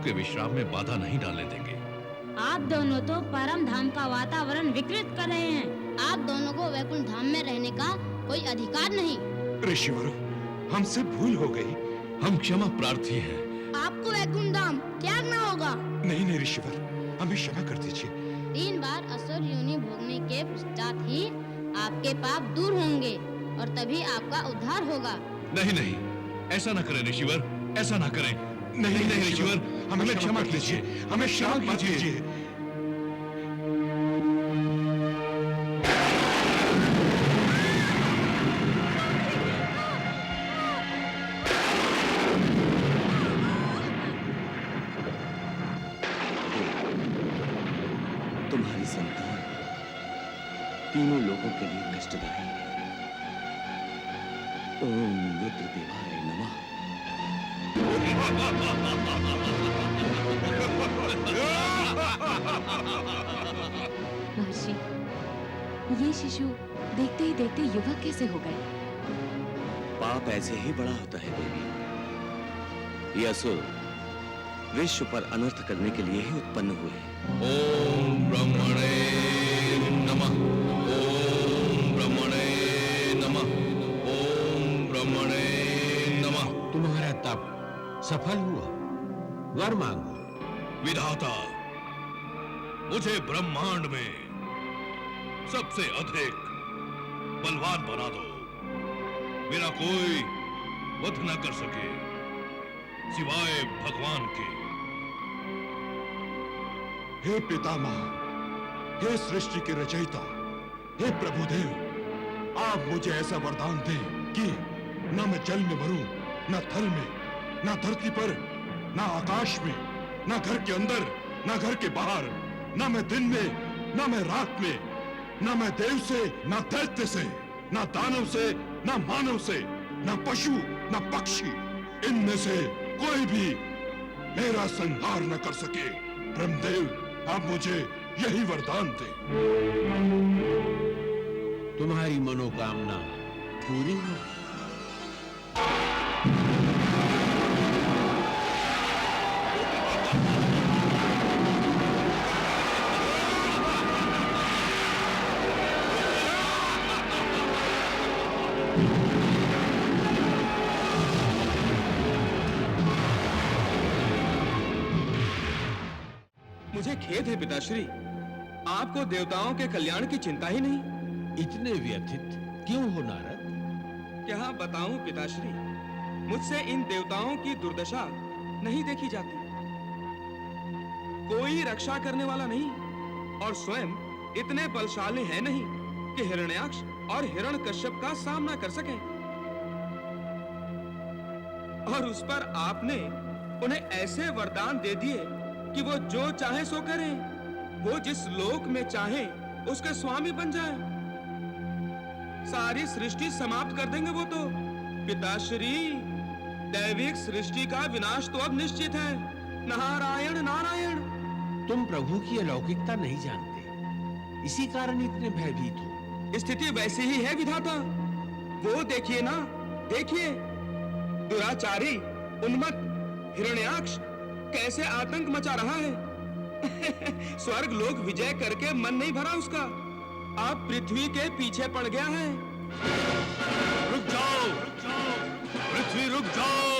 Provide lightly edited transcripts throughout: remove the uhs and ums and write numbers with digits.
के विश्राम में बाधा नहीं डालने देंगे। आप दोनों तो परम धाम का वातावरण विकृत कर रहे हैं। आप दोनों को वैकुंठ धाम में रहने का कोई अधिकार नहीं। ऋषिवर, हमसे भूल हो गई। हम क्षमा प्रार्थी हैं। आपको वैकुंठ धाम त्यागना होगा। नहीं ऋषिवर, हमें क्षमा कर दीजिए। 3 बार असुर योनि भोगने के पश्चात ही आपके पाप दूर होंगे और तभी आपका उद्धार होगा। नहीं, ऐसा न करें ऋषिवर, ऐसा न करें। नहीं ऋषिवर, हमें क्षमा कीजिए, हमें क्षमा कीजिए। तुम्हारी संतान तीनों लोगों के लिए कष्टदायी है। ओम रुद्रदेवाय नमः। महर्षि, ये शिशु देखते ही देखते युवक कैसे हो गए? पाप ऐसे ही बड़ा होता है देवी। ये असुर विश्व पर अनर्थ करने के लिए ही उत्पन्न हुए हैं। ओम ब्रह्मणे नमः। ओम ब्रह्मणे नमः। ओम ब्रह्मणे नमः। तुम्हारा तप सफल हुआ, वर मांगो। विधाता, मुझे ब्रह्मांड में सबसे अधिक बलवान बना दो। मेरा कोई वध न कर सके सिवाय भगवान के। हे पितामह, हे सृष्टि के रचयिता, हे प्रभुदेव, आप मुझे ऐसा वरदान दें कि न मैं जल में मरूं, न थल में, न धरती पर, न आकाश में, न घर के अंदर, न घर के बाहर, न मैं दिन में, न मैं रात में, न मैं देव से, न दैत्य से, न दानव से, न मानव से, न पशु, न पक्षी, इनमें से कोई भी मेरा संहार न कर सके। ब्रह्मदेव, आप मुझे यही वरदान दें। तुम्हारी मनोकामना पूरी हो। मुझे खेद है पिताश्री, आपको देवताओं के कल्याण की चिंता ही नहीं। इतने व्यथित क्यों हो नारद? क्या बताऊं पिताश्री, मुझसे इन देवताओं की दुर्दशा नहीं देखी जाती। कोई रक्षा करने वाला नहीं और स्वयं इतने बलशाली है नहीं कि हिरण्याक्ष और हिरण्यकश्यप का सामना कर सकें। और उस पर आपने उन्हें ऐसे वरदान दे दिए कि वो जो चाहे सो करें। वो जिस लोक में चाहे उसके स्वामी बन जाए। सारी सृष्टि समाप्त कर देंगे वो तो। पिताश्री, दैविक सृष्टि का विनाश तो अब निश्चित है। नारायण नारायण। तुम प्रभु की अलौकिकता नहीं जानते, इसी कारण इतने भयभीत हो। स्थिति वैसी ही है विधाता। वो देखिए ना, देखिए, दुराचारी उन्मत्त हिरण्याक्ष कैसे आतंक मचा रहा है। स्वर्ग लोक विजय करके मन नहीं भरा उसका, अब पृथ्वी के पीछे पड़ गया है। रुक जाओ, पृथ्वी रुक जाओ।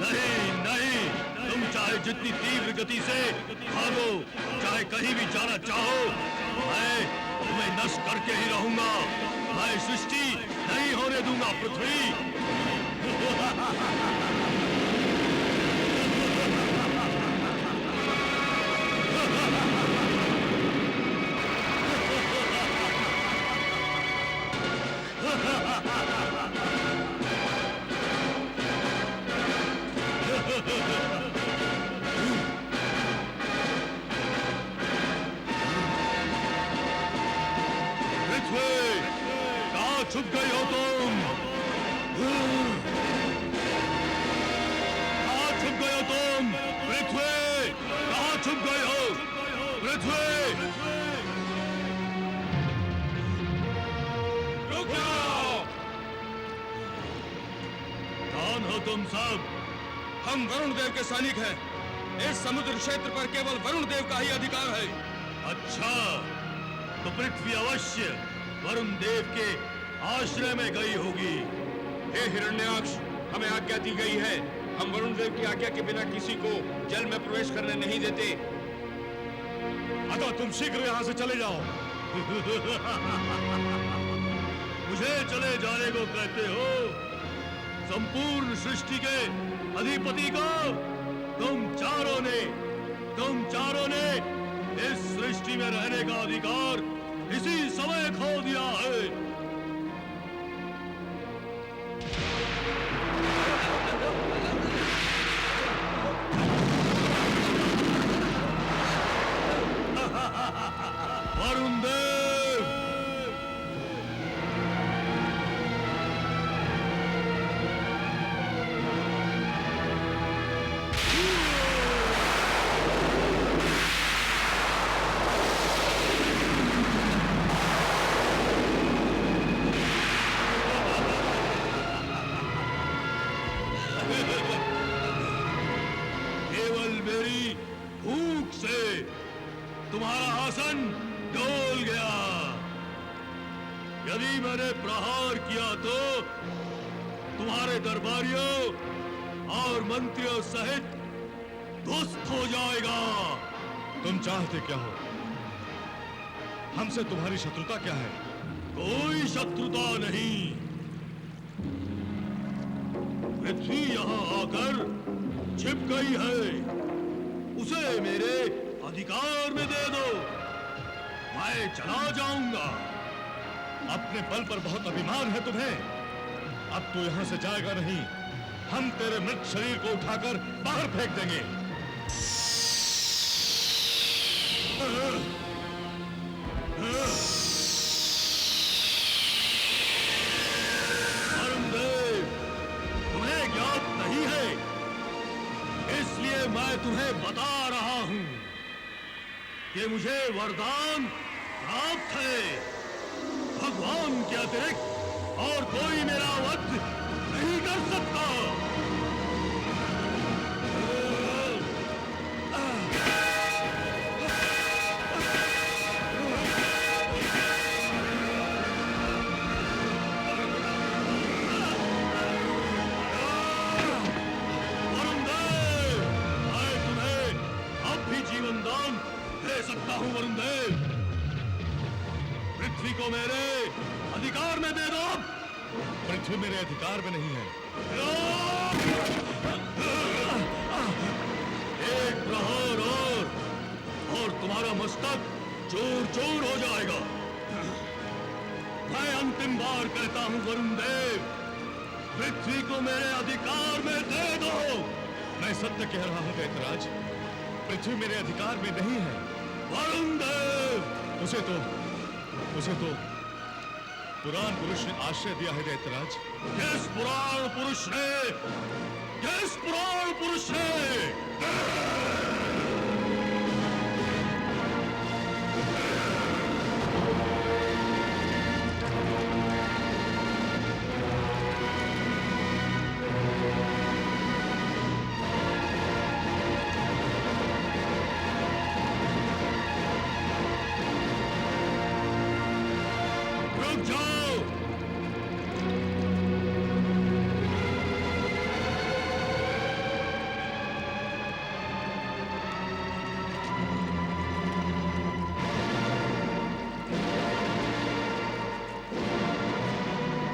नहीं, तुम चाहे जितनी तीव्र गति से भागो, चाहे कहीं भी जाना चाहो, मैं तुम्हें नष्ट करके ही रहूंगा। मैं सृष्टि नहीं होने दूंगा पृथ्वी। कहाँ छुप गई हो तुम? कहाँ छुप गए हो तुम? पृथ्वी, कहाँ छुप गए हो? पृथ्वी, रुक जाओ। कौन हो तुम सब? हम वरुण देव के सैनिक हैं। इस समुद्र क्षेत्र पर केवल वरुण देव का ही अधिकार है। अच्छा, तो पृथ्वी अवश्य वरुण देव के आश्रय में गई होगी। हे हिरण्याक्ष, हमें आज्ञा दी गई है, हम वरुण देव की आज्ञा के बिना किसी को जल में प्रवेश करने नहीं देते। अतः तुम शीघ्र यहाँ से चले जाओ। मुझे चले जाने को कहते हो? संपूर्ण सृष्टि के अधिपति को तुम चारों ने इस सृष्टि में रहने का अधिकार इसी समय खो दिया है। वरुण देव, केवल मेरी भूख से तुम्हारा आसन डोल गया। यदि मैंने प्रहार किया तो तुम्हारे दरबारियों और मंत्रियों सहित ध्वस्त हो जाएगा। तुम चाहते क्या हो? हमसे तुम्हारी शत्रुता क्या है? कोई शत्रुता नहीं। पृथ्वी यहाँ आकर छिप गई है, उसे मेरे अधिकार में दे दो, मैं चला जाऊंगा। अपने बल पर बहुत अभिमान है तुम्हें। अब तू यहाँ से जाएगा नहीं। हम तेरे मृत शरीर को उठाकर बाहर फेंक देंगे। वरुण देव, तुम्हें ज्ञात नहीं है, इसलिए मैं तुम्हें बता रहा हूं कि मुझे वरदान प्राप्त है। भगवान के अतिरिक्त और कोई मेरा वध नहीं कर सकता। वरुण देव, मैं तुम्हें अब भी जीवन दान दे सकता हूं। वरुण देव, पृथ्वी को मेरे अधिकार में दे दो। पृथ्वी मेरे अधिकार में नहीं है। एक प्रहार और तुम्हारा मस्तक चूर चूर हो जाएगा। मैं अंतिम बार कहता हूं वरुण देव, पृथ्वी को मेरे अधिकार में दे दो। मैं सत्य कह रहा हूं दैत्यराज, पृथ्वी मेरे अधिकार में नहीं है। वरुण देव, उसे तो पुराण पुरुष ने आश्रय दिया है दैत्यराज। किस पुराण पुरुष ने? किस पुराण पुरुष ने? रुक जाओ।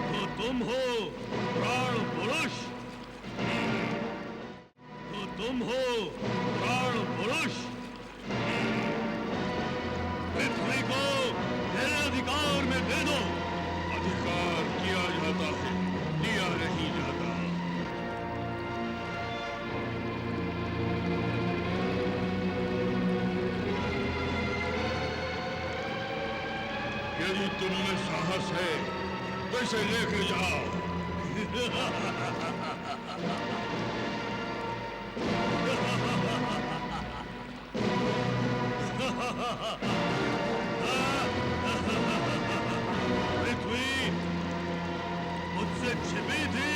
तो तुम हो प्राण पुरुष? तो तुम हो प्राण पुरुष? पृथ्वी को मेरे अधिकार में दे दो। अधिकार किया जाता है, दिया नहीं जाता। यदि तुममें साहस है तो इसे लेकर जाओ। पृथ्वी मुझसे छिपी थी।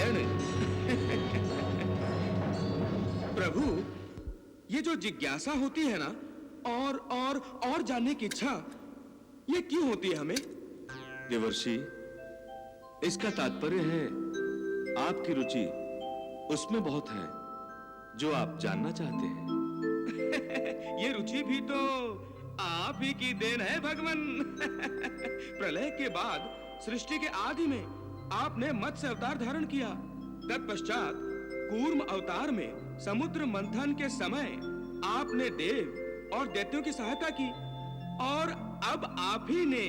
नारायण। प्रभु, ये जो जिज्ञासा होती है ना, और जानने की इच्छा, ये क्यों होती है हमें? देवर्षि, इसका तात्पर्य है आपकी रुचि उसमें बहुत है जो आप जानना चाहते हैं। ये रुचि भी तो आप ही की देन है भगवान। प्रलय के बाद सृष्टि के आदि में आपने मत्स्य अवतार धारण किया। तत्पश्चात कूर्म अवतार में समुद्र मंथन के समय आपने देव और दैत्यों की सहायता की, और अब आप ही ने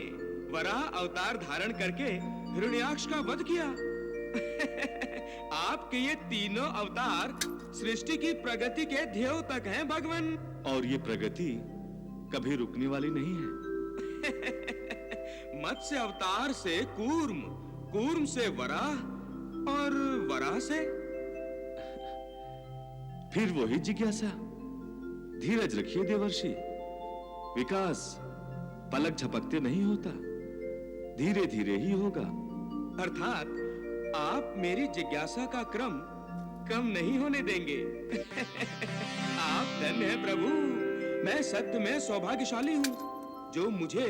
वराह अवतार धारण करके हिरण्याक्ष का वध किया। आपके ये तीनों अवतार सृष्टि की प्रगति के ध्येय तक हैं भगवान। और ये प्रगति कभी रुकने वाली नहीं है। मत्स्य अवतार से कूर्म, कूर्म से वराह, और वराह से फिर वही जिज्ञासा। धीरज रखिए देवर्षि, विकास पलक झपकते नहीं होता, धीरे धीरे ही होगा। अर्थात आप मेरी जिज्ञासा का क्रम कम नहीं होने देंगे। आप धन्य हैं प्रभु। मैं सत्य में सौभाग्यशाली हूँ जो मुझे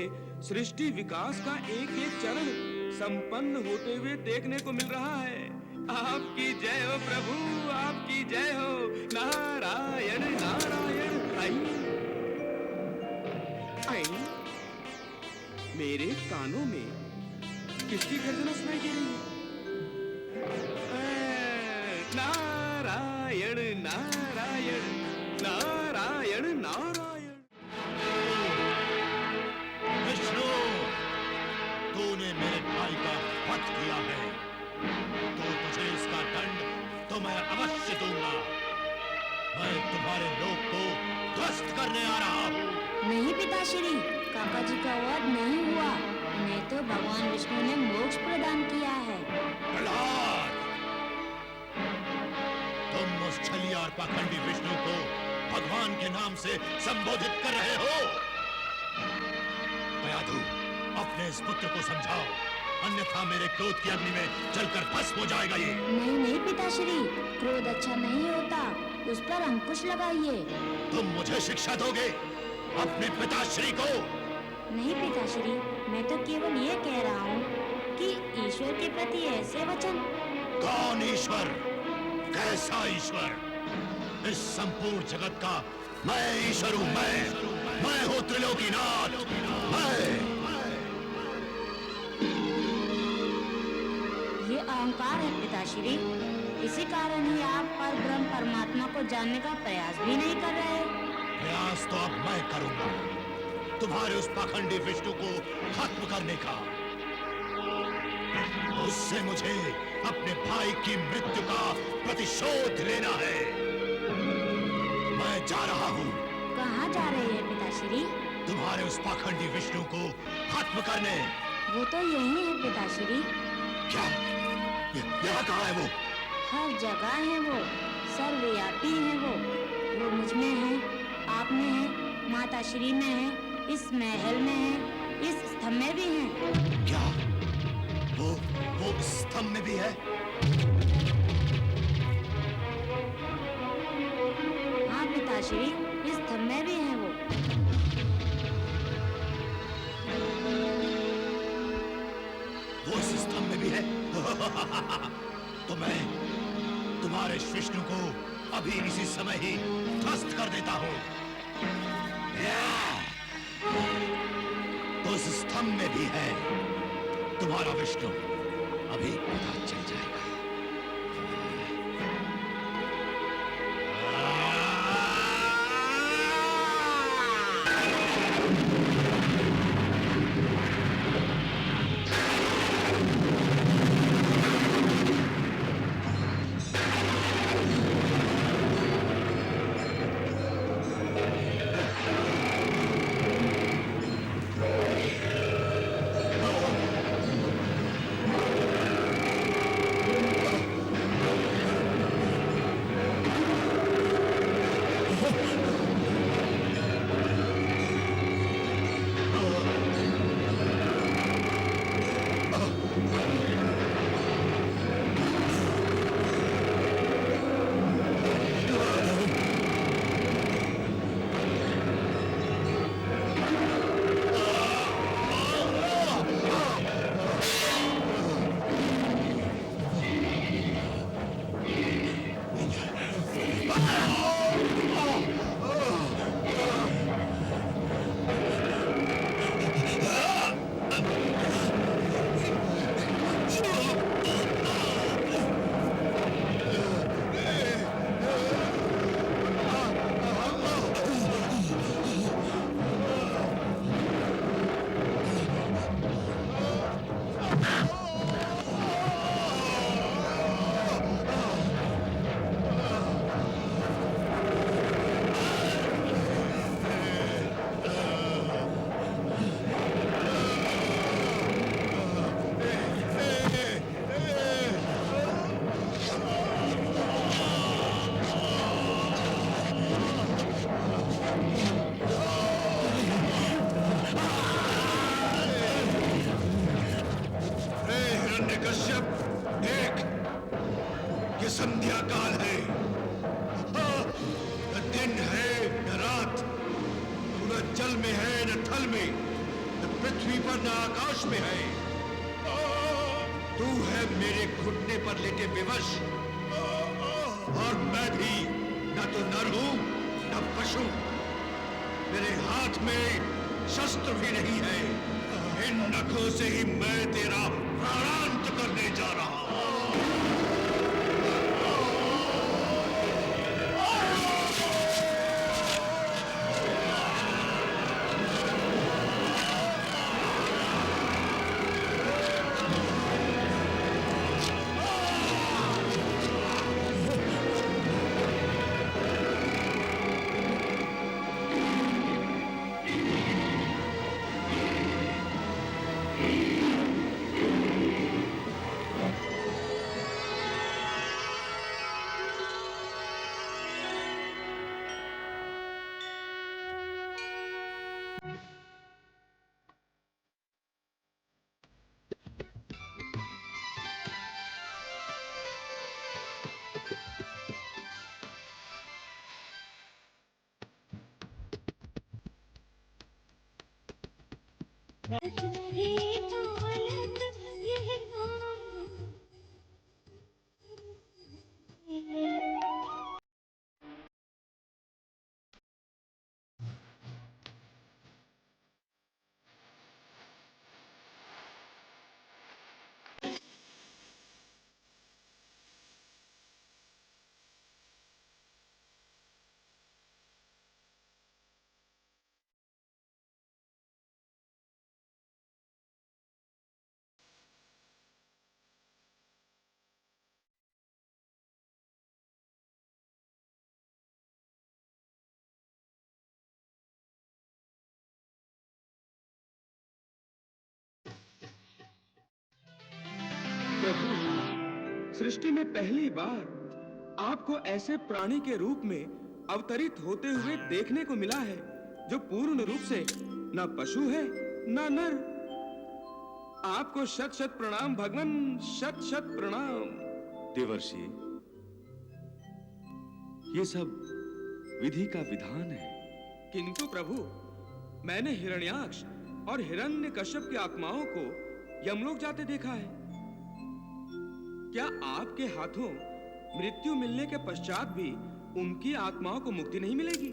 सृष्टि विकास का एक एक चरण संपन्न होते हुए देखने को मिल रहा है। आपकी जय हो प्रभु, आपकी जय हो। नारायण नारायण। आई मेरे कानों में किसकी गर्जना सुनाई दे रही है? नारायण नारायण नारायण नारायण। विष्णु, तूने मेरे भाई का वध किया है, तो तुझे इसका दंड तो मैं अवश्य दूंगा। मैं तुम्हारे लोक को ध्वस्त करने आ रहा हूँ। नहीं पिताश्री, काका जी का वध नहीं हुआ, उन्हें तो भगवान विष्णु ने मोक्ष प्रदान किया है। प्रहलाद, तुम उस छलिया और पाखंडी विष्णु को भगवान के नाम से संबोधित कर रहे हो। दयादु, अपने इस पुत्र को समझाओ, अन्यथा मेरे क्रोध की अग्नि में जलकर भस्म हो जाएगा ये। नहीं नहीं पिताश्री, क्रोध अच्छा नहीं होता, उस पर अंकुश लगाइए। तुम मुझे शिक्षा दोगे अपने पिताश्री को? नहीं पिताश्री, मैं तो केवल ये कह रहा हूँ कि ईश्वर के प्रति ऐसे वचन। कौन ईश्वर? कैसा ईश्वर? इस संपूर्ण जगत का मैं ईश्वर हूँ। मैं हूँ त्रिलोकीनाथ। ये अहंकार है पिताश्री, इसी कारण ही आप परब्रह्म परमात्मा को जानने का प्रयास भी नहीं कर रहे। प्रयास तो अब मैं करूंगा, तुम्हारे उस पाखंडी विष्णु को खत्म करने का। उससे मुझे अपने भाई की मृत्यु का प्रतिशोध लेना है। मैं जा रहा हूँ। कहाँ जा रहे हैं पिताश्री? तुम्हारे उस पाखंडी विष्णु को खत्म करने। वो तो यही है पिताश्री। क्या? यहाँ कहाँ है वो? हर जगह है वो, सर्वव्यापी है वो मुझ में है, आप में है, माता श्री में है, इस महल में है, इस स्तंभ में भी है। क्या? वो स्तंभ में भी है? हाँ पिताश्री, इस स्तंभ में भी है वो। इस स्तंभ में भी है? तो मैं तुम्हारे विष्णु को अभी इसी समय ही ध्वस्त कर देता हूँ। तो इस स्तंभ में भी है तुम्हारा विष्णु, अभी पता चल जाएगा। पृथ्वी पर न आकाश में है। तू है मेरे घुटने पर लेटे विवश, और मैं भी न तो नर हूं न पशु। मेरे हाथ में शस्त्र भी नहीं है। इन नखों से ही मैं तेरा प्राणांत करने जा रहा हूं। प्रभु, सृष्टि में पहली बार आपको ऐसे प्राणी के रूप में अवतरित होते हुए देखने को मिला है जो पूर्ण रूप से न पशु है न नर। आपको शत शत प्रणाम भगवान, शत शत प्रणाम। देवर्षि, ये सब विधि का विधान है। किंतु प्रभु, मैंने हिरण्याक्ष और हिरण्यकश्यप की आत्माओं को यमलोक जाते देखा है। क्या आपके हाथों मृत्यु मिलने के पश्चात भी उनकी आत्माओं को मुक्ति नहीं मिलेगी?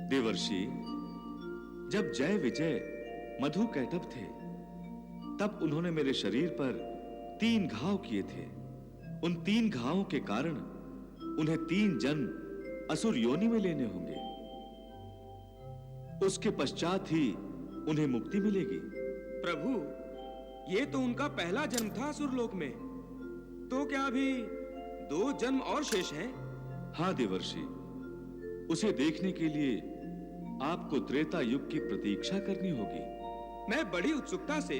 देवर्षि, जब जय विजय मधु कैटभ थे, तब उन्होंने मेरे शरीर पर 3 घाव किए थे। उन 3 घावों के कारण उन्हें 3 जन्म असुर योनि में लेने होंगे। उसके पश्चात ही उन्हें मुक्ति मिलेगी। प्रभु, ये तो उनका पहला जन्म था असुरलोक में, तो क्या अभी 2 जन्म और शेष हैं? हाँ देवर्षि, उसे देखने के लिए आपको त्रेता युग की प्रतीक्षा करनी होगी। मैं बड़ी उत्सुकता से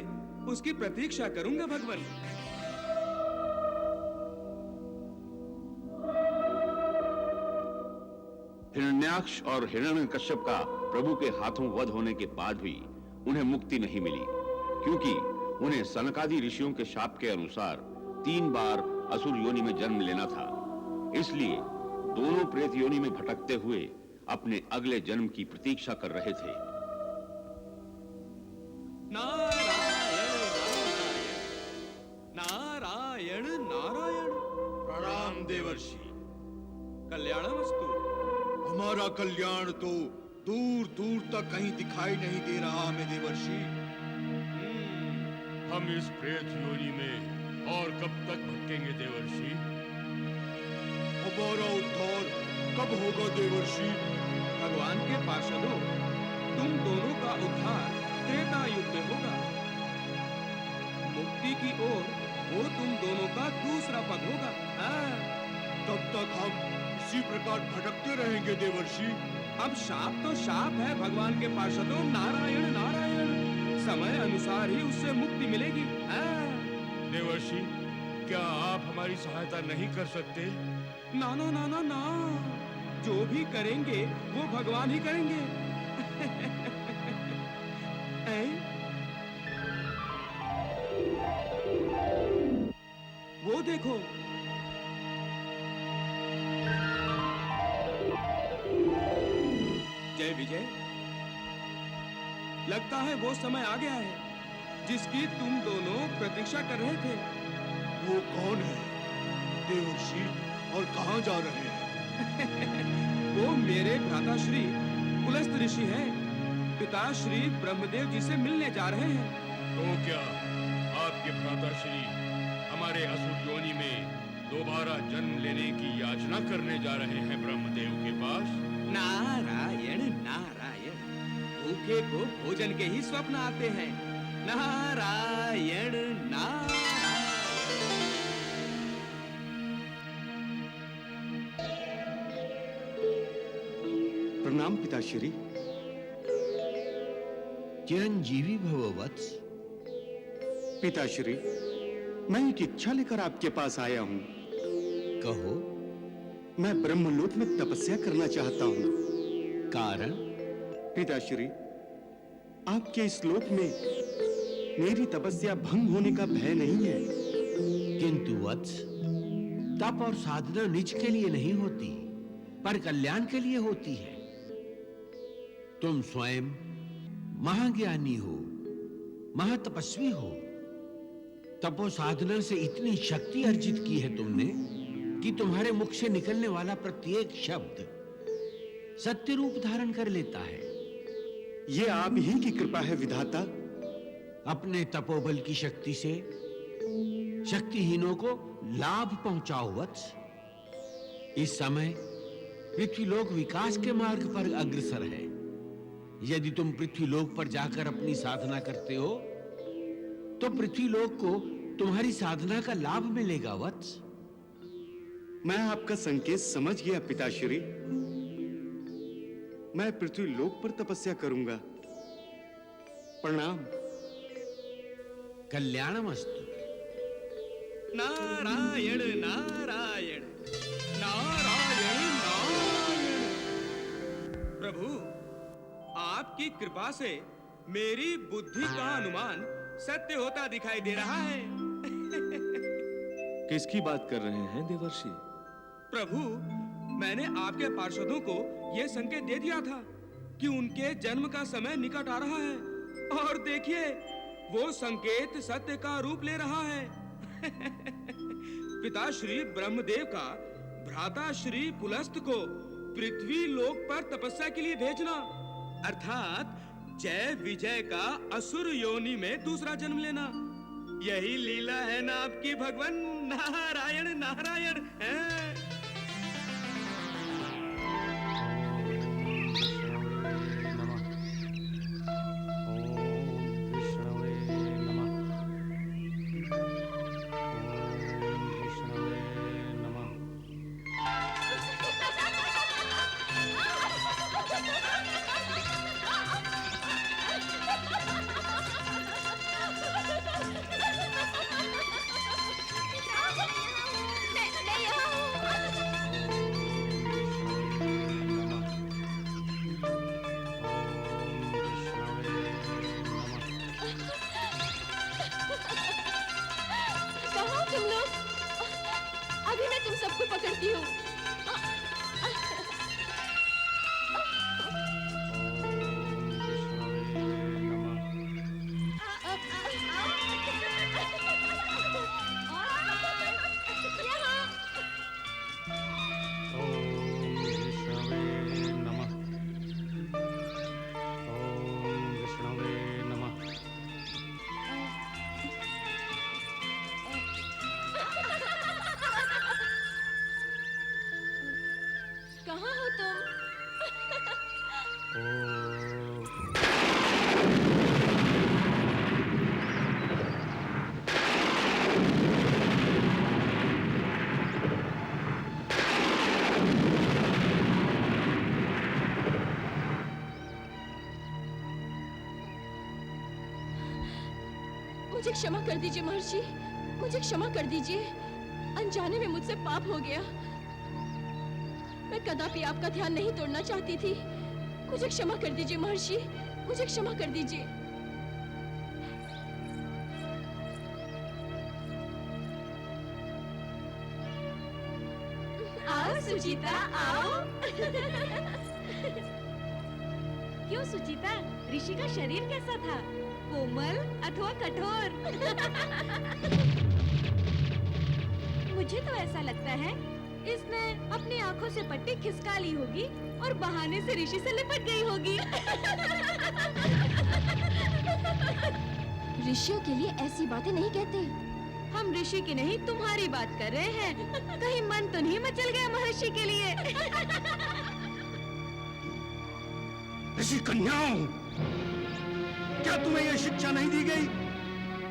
उसकी प्रतीक्षा करूंगा भगवान। हिरण्याक्ष और हिरण्यकश्यप का प्रभु के हाथों वध होने के बाद भी उन्हें मुक्ति नहीं मिली, क्योंकि उन्हें सनकादि ऋषियों के शाप के अनुसार 3 बार असुर योनि में जन्म लेना था। इसलिए दोनों प्रेत योनि में भटकते हुए अपने अगले जन्म की प्रतीक्षा कर रहे थे। नारायण नारायण। प्रणाम देवर्षि। कल्याणमस्तु। हमारा कल्याण तो दूर दूर तक कहीं दिखाई नहीं दे रहा हमें देवर्षि। हम इस प्रेत योनि में और कब तक भटकेंगे देवर्षि? हमारा उद्धार कब होगा देवर्षि? भगवान के पार्षदों, तुम दोनों का उद्धार त्रेता युग में होगा। मुक्ति की ओर वो तुम दोनों का दूसरा पद होगा। तब तक हम इसी प्रकार भटकते रहेंगे देवर्षि। अब शाप तो शाप है भगवान के पार्षदों। नारायण नारायण। समय अनुसार ही उससे मुक्ति मिलेगी। देवर्षि, क्या आप हमारी सहायता नहीं कर सकते? ना ना ना ना ना, जो भी करेंगे वो भगवान ही करेंगे। वो देखो, जय विजय, लगता है वो समय आ गया है जिसकी तुम दोनों प्रतीक्षा कर रहे थे। वो कौन है देवर्षि, और कहाँ जा रहे हैं? वो मेरे भ्राताश्री पुलस्त ऋषि हैं। पिताश्री ब्रह्मदेव जी से मिलने जा रहे हैं। तो क्या आपके भ्राताश्री हमारे असुर योनि में दोबारा जन्म लेने की याचना करने जा रहे हैं ब्रह्मदेव के पास? नारायण नारायण, भूखे को भोजन के ही स्वप्न आते हैं। नारायण नारायण। प्रणाम पिताश्री। चिरंजीवी भव वत्स। पिताश्री, मैं एक इच्छा लेकर आपके पास आया हूँ। कहो। मैं ब्रह्मलोक में तपस्या करना चाहता हूँ। कारण? पिताश्री, आपके इस लोक में मेरी तपस्या भंग होने का भय नहीं है। किंतु वत्स, तप और साधना निज के लिए नहीं होती, पर कल्याण के लिए होती है। तुम स्वयं महाज्ञानी हो, महातपस्वी हो। तपो साधना से इतनी शक्ति अर्जित की है तुमने कि तुम्हारे मुख से निकलने वाला प्रत्येक शब्द सत्य रूप धारण कर लेता है। ये आप ही की कृपा है विधाता। अपने तपोबल की शक्ति से शक्तिहीनों को लाभ पहुंचाओ वत्स। इस समय पृथ्वीलोक विकास के मार्ग पर अग्रसर है। यदि तुम पृथ्वीलोक पर जाकर अपनी साधना करते हो तो पृथ्वीलोक को तुम्हारी साधना का लाभ मिलेगा वत्स। मैं आपका संकेत समझ गया पिताश्री। मैं पृथ्वीलोक पर तपस्या करूंगा। प्रणाम। कल्याणमस्तु। नारायण नारायण नारायण नारायण। प्रभु, आपकी कृपा से मेरी बुद्धि का अनुमान सत्य होता दिखाई दे रहा है। किसकी बात कर रहे हैं देवर्षि? प्रभु, मैंने आपके पार्षदों को यह संकेत दे दिया था कि उनके जन्म का समय निकट आ रहा है, और देखिए वो संकेत सत्य का रूप ले रहा है। पिताश्री ब्रह्मदेव का भ्राताश्री पुलस्त को पृथ्वी लोक पर तपस्या के लिए भेजना, अर्थात जय विजय का असुर योनि में दूसरा जन्म लेना, यही लीला है ना आपकी भगवान। नारायण नारायण है। पकड़ती हूँ। कहाँ हो तुम? मुझे क्षमा कर दीजिए महर्षि, मुझे क्षमा कर दीजिए। अनजाने में मुझसे पाप हो गया। मैं कदापि आपका ध्यान नहीं तोड़ना चाहती थी। मुझे क्षमा कर दीजिए महर्षि, मुझे क्षमा कर दीजिए। आओ सुजीता, आओ। क्यों सुचिता, ऋषि का शरीर कैसा था? कोमल अथवा कठोर? मुझे तो ऐसा लगता है इसने अपनी आंखों से पट्टी खिसका ली होगी और बहाने से ऋषि से लिपट गई होगी। ऋषियों के लिए ऐसी बातें नहीं कहते। हम ऋषि की नहीं तुम्हारी बात कर रहे हैं। कहीं मन तो नहीं मचल गया महर्षि के लिए? ऋषि कन्याओं, क्या तुम्हें यह शिक्षा नहीं दी गई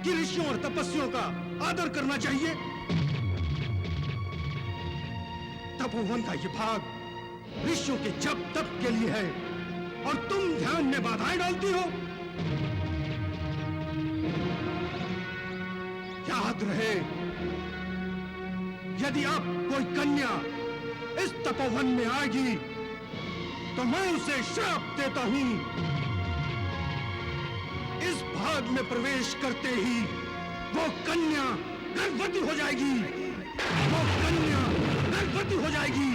कि ऋषियों और तपस्वियों का आदर करना चाहिए? तपोवन का ये भाग ऋषियों के जप तप के लिए है और तुम ध्यान में बाधाएं डालती हो। याद रहे, यदि अब कोई कन्या इस तपोवन में आएगी तो मैं उसे श्राप देता हूं। इस भाग में प्रवेश करते ही वो कन्या गर्भवती हो जाएगी। वो कन्या गर्भवती हो जाएगी।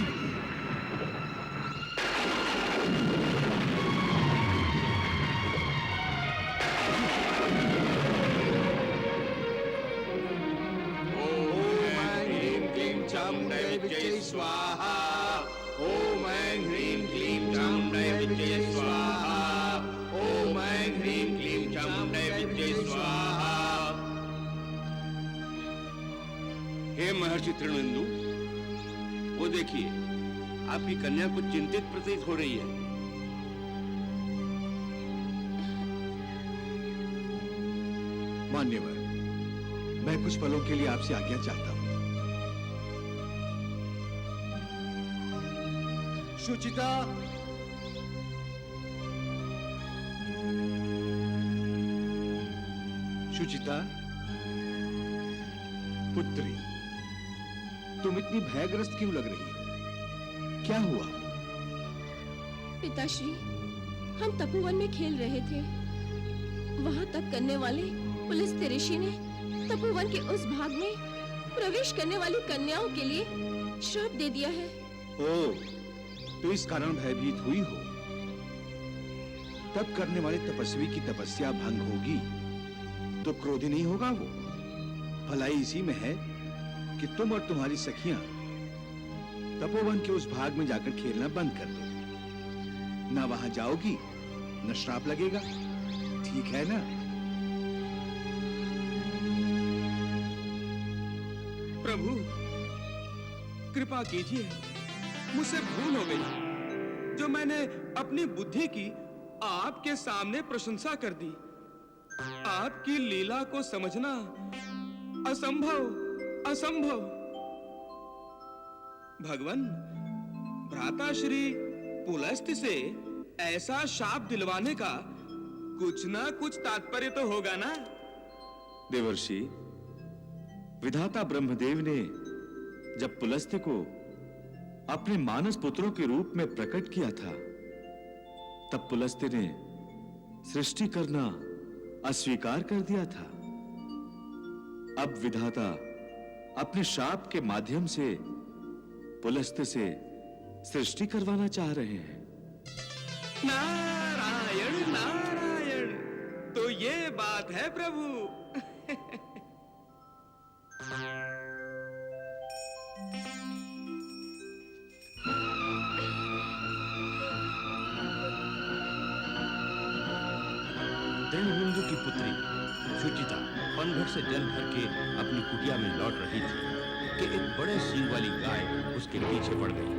स्वाहा। ओम ऐं ह्रीं क्लीं चामुण्डाय विद्महे स्वाहा। ओम ऐं ह्रीं क्लीं चामुण्डाय विद्महे स्वाहा। हे महर्षि तृणबिंदु, वो देखिए, आपकी कन्या कुछ चिंतित प्रतीत हो रही है। मान्यवर, मैं कुछ पलों के लिए आपसे आज्ञा चाहता हूं। सुचिता, सुचिता, पुत्री, तुम इतनी भयग्रस्त क्यों लग रही हो? क्या हुआ? पिताश्री, हम तपोवन में खेल रहे थे। वहां तप करने वाले पुलिस ऋषि ने तपोवन के उस भाग में प्रवेश करने वाली कन्याओं के लिए श्राप दे दिया है। ओह, तो इस कारण भयभीत हुई हो। तप करने वाले तपस्वी की तपस्या भंग होगी तो क्रोधी नहीं होगा वो। भलाई इसी में है कि तुम और तुम्हारी सखियां तपोवन के उस भाग में जाकर खेलना बंद कर दो। ना वहां जाओगी न श्राप लगेगा। ठीक है ना? प्रभु, कृपा कीजिए, मुझसे भूल हो गई जो मैंने अपनी बुद्धि की आपके सामने प्रशंसा कर दी। आपकी लीला को समझना असंभव असंभव। भगवान, भ्राताश्री पुलस्त्य से ऐसा शाप दिलवाने का कुछ ना कुछ तात्पर्य तो होगा ना? देवर्षि, विधाता ब्रह्मदेव ने जब पुलस्त्य को अपने मानस पुत्रों के रूप में प्रकट किया था, तब पुलस्त्य ने सृष्टि करना अस्वीकार कर दिया था। अब विधाता अपने शाप के माध्यम से पुलस्त्य से सृष्टि करवाना चाह रहे हैं। नारायण नारायण, तो ये बात है प्रभु। तृणबिंदु की पुत्री सुचिता पनघट से जल भर के अपनी कुटिया में लौट रही थी कि एक बड़े सींग वाली गाय उसके पीछे पड़ गई।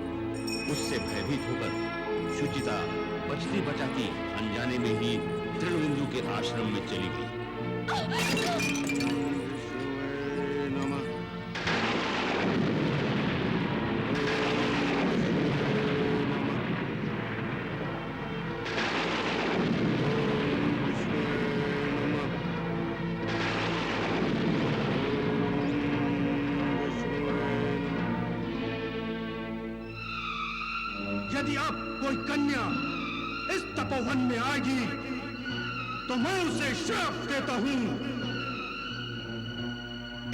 उससे भयभीत होकर सुचिता बचती बचाती अनजाने में ही तृणबिंदु के आश्रम में चली गई। यदि अब कोई कन्या इस तपोवन में आएगी तो मैं उसे श्राप देता हूं।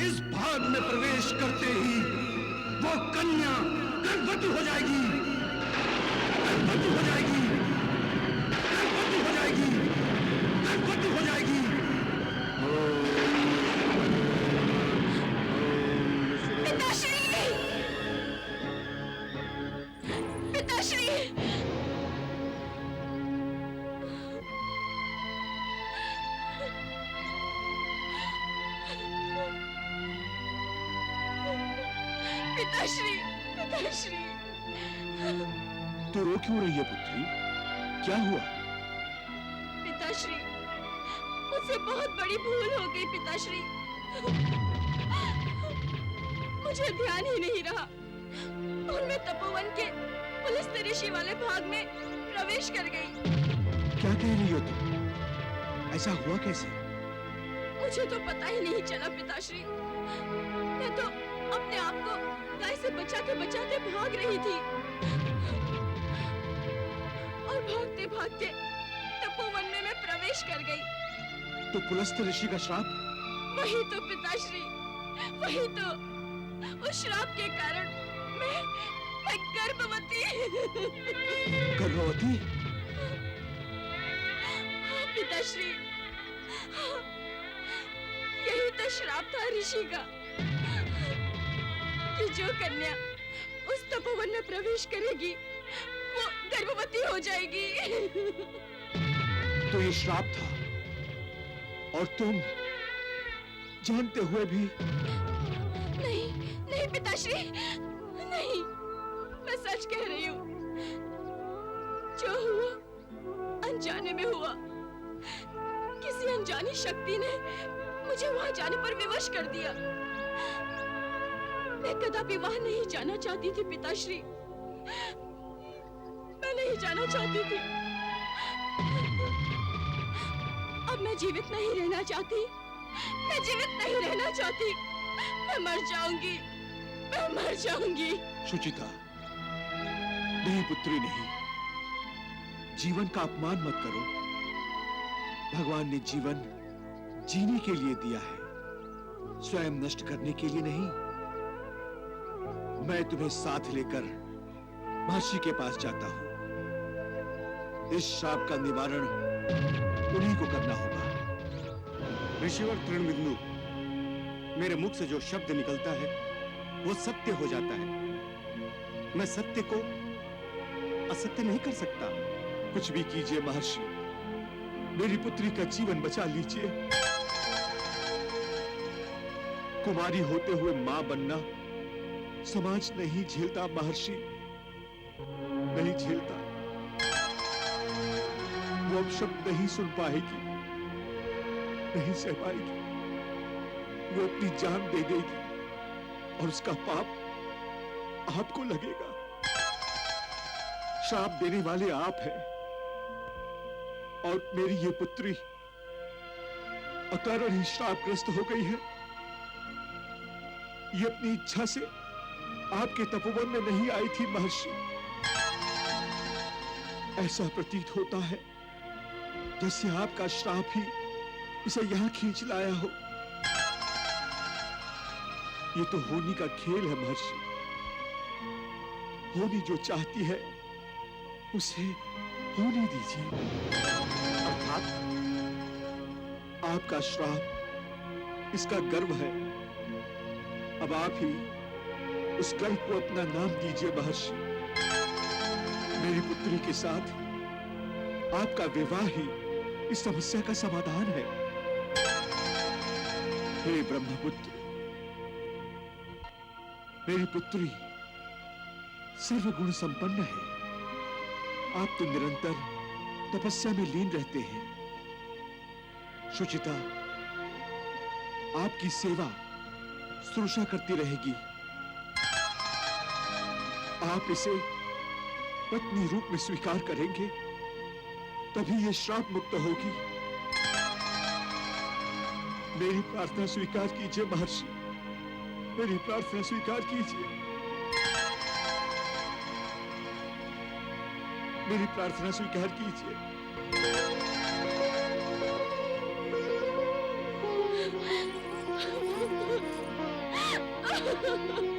इस भाग में प्रवेश करते ही वो कन्या गर्भवती हो जाएगी। गर्भवती हो जाएगी। गर्भवती पिताश्री, पिताश्री। तो रो क्यों रही है पुत्री? क्या हुआ? पिताश्री, मुझसे बहुत बड़ी भूल हो गई पिताश्री। मुझे ध्यान ही नहीं रहा और मैं तपोवन के पुलिस ऋषि वाले भाग में प्रवेश कर गई। क्या कह रही हो तुम? ऐसा हुआ कैसे? मुझे तो पता ही नहीं चला पिताश्री। मैं तो अपने आप को गाय से बचाते बचाते भाग रही थी और भागते भागते तपोवन में मैं प्रवेश कर गई। तो पुलस्त्य ऋषि का श्राप? वही तो पिताश्री, वही तो। उस श्राप के कारण मैं गर्भवती। गर्भवती? पिताश्री, यही तो श्राप था ऋषि का कि जो कन्या उस तपोवन में प्रवेश करेगी वो गर्भवती हो जाएगी। तो ये श्राप था और तुम जानते हुए भी? नहीं, नहीं पिताश्री, नहीं, मैं सच कह रही हूँ। जो हुआ अनजाने में हुआ। किसी अनजानी शक्ति ने मुझे वहां जाने पर विवश कर दिया। मैं कदापि वहां नहीं जाना चाहती थी पिताश्री, मैं नहीं जाना चाहती थी। अब मैं जीवित नहीं रहना चाहती, मैं जीवित नहीं रहना चाहती। मैं मर जाऊंगी, मैं मर जाऊंगी। सुचिता, नहीं पुत्री नहीं। जीवन का अपमान मत करो। भगवान ने जीवन जीने के लिए दिया है, स्वयं नष्ट करने के लिए नहीं। मैं तुम्हें साथ लेकर महर्षि के पास जाता हूं। इस शाप का निवारण उन्हीं को करना होगा। ऋषिवर तृणविंदु, मेरे मुख से जो शब्द निकलता है वो सत्य हो जाता है। मैं सत्य को असत्य नहीं कर सकता। कुछ भी कीजिए महर्षि, मेरी पुत्री का जीवन बचा लीजिए। कुमारी होते हुए मां बनना समाज नहीं झेलता महर्षि, नहीं झेलता। वो अब शब्द नहीं सुन पाएगी, नहीं सह पाएगी। वो अपनी जान दे देगी और उसका पाप आपको लगेगा। श्राप देने वाले आप हैं और मेरी ये पुत्री अकारण ही श्रापग्रस्त हो गई है। ये अपनी इच्छा से आपके तपोवन में नहीं आई थी महर्षि। ऐसा प्रतीत होता है जैसे आपका श्राप ही इसे यहां खींच लाया हो। ये तो होनी का खेल है महर्षि। होनी जो चाहती है उसे होने दीजिए। अर्थात आपका श्राप इसका गर्व है। अब आप ही उस गर्व को अपना नाम दीजिए महर्षि। मेरी पुत्री के साथ आपका विवाह ही इस समस्या का समाधान है। हे ब्रह्मपुत्र, मेरी पुत्री सर्वगुण संपन्न है। आप तो निरंतर तपस्या में लीन रहते हैं। सुचिता आपकी सेवा शुश्रूषा करती रहेगी। आप इसे पत्नी रूप में स्वीकार करेंगे तभी ये श्राप मुक्त होगी। मेरी प्रार्थना स्वीकार कीजिए महर्षि, मेरी प्रार्थना स्वीकार कीजिए। मेरी प्रार्थना स्वीकार कीजिए। Ha ha ha!